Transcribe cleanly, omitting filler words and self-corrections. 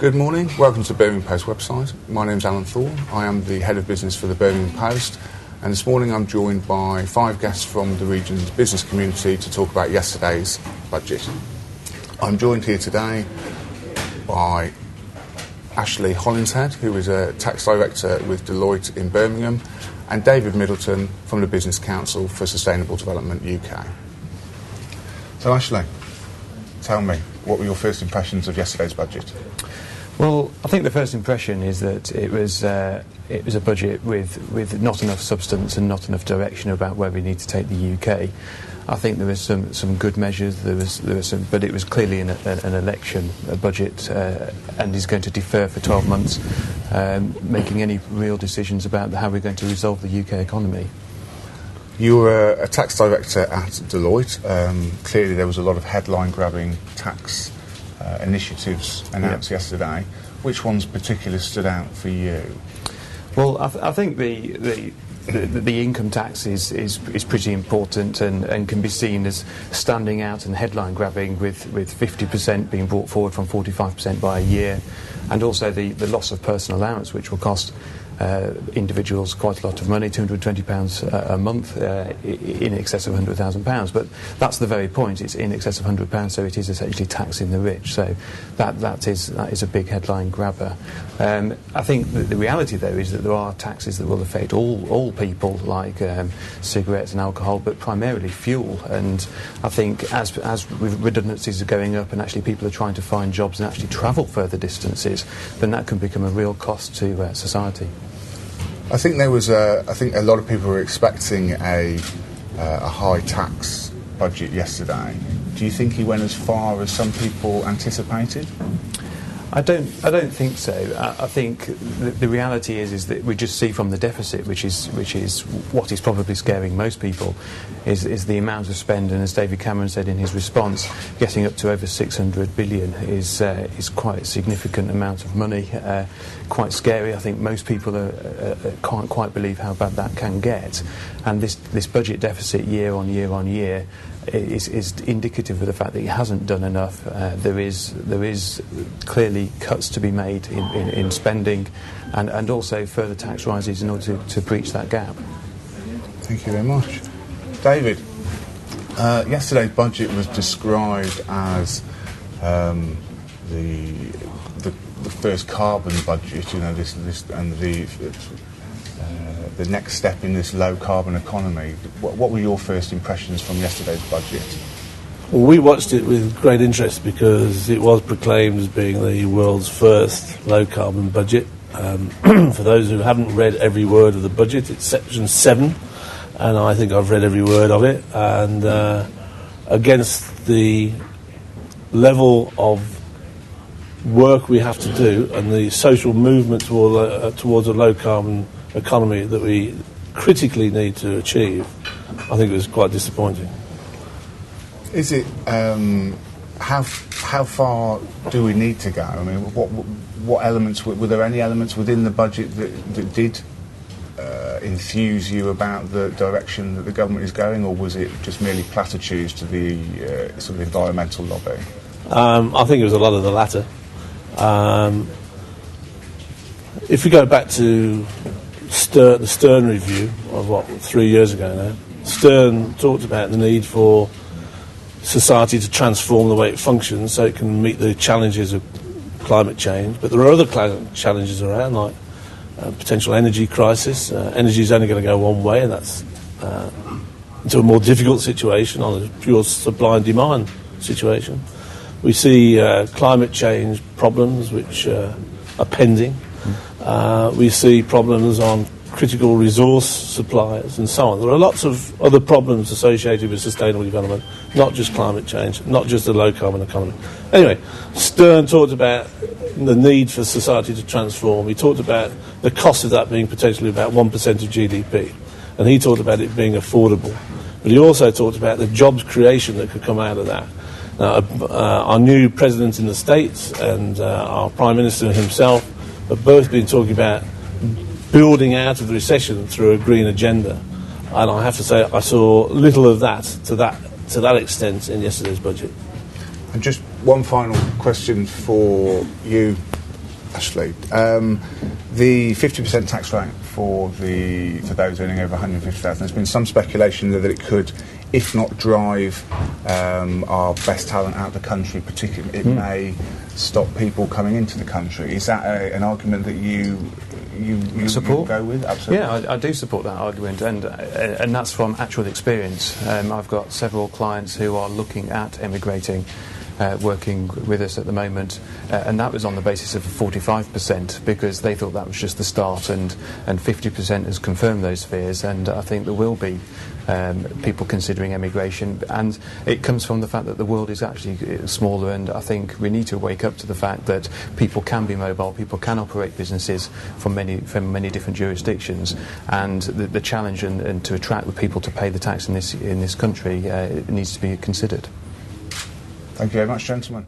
Good morning, welcome to the Birmingham Post website. My name's Alan Thorne, I am the Head of Business for the Birmingham Post, and this morning I'm joined by 5 guests from the region's business community to talk about yesterday's budget. I'm joined here today by Ashley Hollinshead, who is a tax director with Deloitte in Birmingham, and David Middleton from the Business Council for Sustainable Development UK. So Ashley, tell me, what were your first impressions of yesterday's budget? Well, I think the first impression is that it was a budget with not enough substance and not enough direction about where we need to take the UK. I think there was some good measures. There was some, but it was clearly an election budget, and is going to defer for 12 months, making any real decisions about how we're going to resolve the UK economy. You were a tax director at Deloitte. Clearly, there was a lot of headline-grabbing tax initiatives announced yesterday. Which ones particularly stood out for you? Well, I think the income tax is pretty important and can be seen as standing out and headline grabbing, with 50% being brought forward from 45% by a year, and also the loss of personal allowance, which will cost individuals quite a lot of money, £220 a month, in excess of £100,000. But that's the very point, it's in excess of £100, so it is essentially taxing the rich. So that is a big headline grabber. I think the reality, though, is that there are taxes that will affect all people, like cigarettes and alcohol, but primarily fuel. And I think as redundancies are going up and actually people are trying to find jobs and actually travel further distances, then that can become a real cost to society. I think there was a lot of people were expecting a high tax budget yesterday. Do you think he went as far as some people anticipated? I don't think so. I think the reality is that we just see from the deficit, which is what is probably scaring most people, is the amount of spend. And as David Cameron said in his response, getting up to over 600 billion is quite a significant amount of money. Quite scary. I think most people can't quite believe how bad that can get. And this budget deficit year on year on year is indicative of the fact that he hasn't done enough. There is clearly cuts to be made in spending, and also further tax rises in order to breach that gap. Thank you very much. David, yesterday's budget was described as the first carbon budget, you know, this and the next step in this low carbon economy. What were your first impressions from yesterday's budget? Well, we watched it with great interest because it was proclaimed as being the world's first low carbon budget. For those who haven't read every word of the budget, it's section 7, and I think I've read every word of it. And against the level of work we have to do and the social movement towards a low carbon economy that we critically need to achieve, I think it was quite disappointing. Is it? How far do we need to go? I mean, what elements were there? Any elements within the budget that did enthuse you about the direction that the government is going, or was it just merely platitudes to the sort of environmental lobby? I think it was a lot of the latter. If we go back to the Stern review of 3 years ago now, Stern talked about the need for society to transform the way it functions so it can meet the challenges of climate change. But there are other challenges around, like potential energy crisis. Energy is only going to go one way, and that's into a more difficult situation on a pure supply and demand situation. We see climate change problems which are pending. We see problems on critical resource suppliers and so on. There are lots of other problems associated with sustainable development, not just climate change, not just the low carbon economy. Anyway, Stern talked about the need for society to transform. He talked about the cost of that being potentially about 1% of GDP, and he talked about it being affordable. But he also talked about the jobs creation that could come out of that. Now, our new president in the States and our Prime Minister himself have both been talking about building out of the recession through a green agenda, and I have to say I saw little of that to that extent in yesterday's budget. And just one final question for you, Ashley, the 50% tax rate for those earning over 150,000. There's been some speculation that it could, if not drive our best talent out of the country, particularly, it may stop people coming into the country. Is that an argument that you support? Go with? Absolutely. Yeah, I do support that argument, and that's from actual experience. I've got several clients who are looking at emigrating, working with us at the moment, and that was on the basis of 45%, because they thought that was just the start, and 50% has confirmed those fears, and I think there will be people considering emigration, and it comes from the fact that the world is actually smaller, and I think we need to wake up to the fact that people can be mobile, people can operate businesses from many different jurisdictions, and the challenge and to attract the people to pay the tax in this country it needs to be considered. Thank you very much, gentlemen.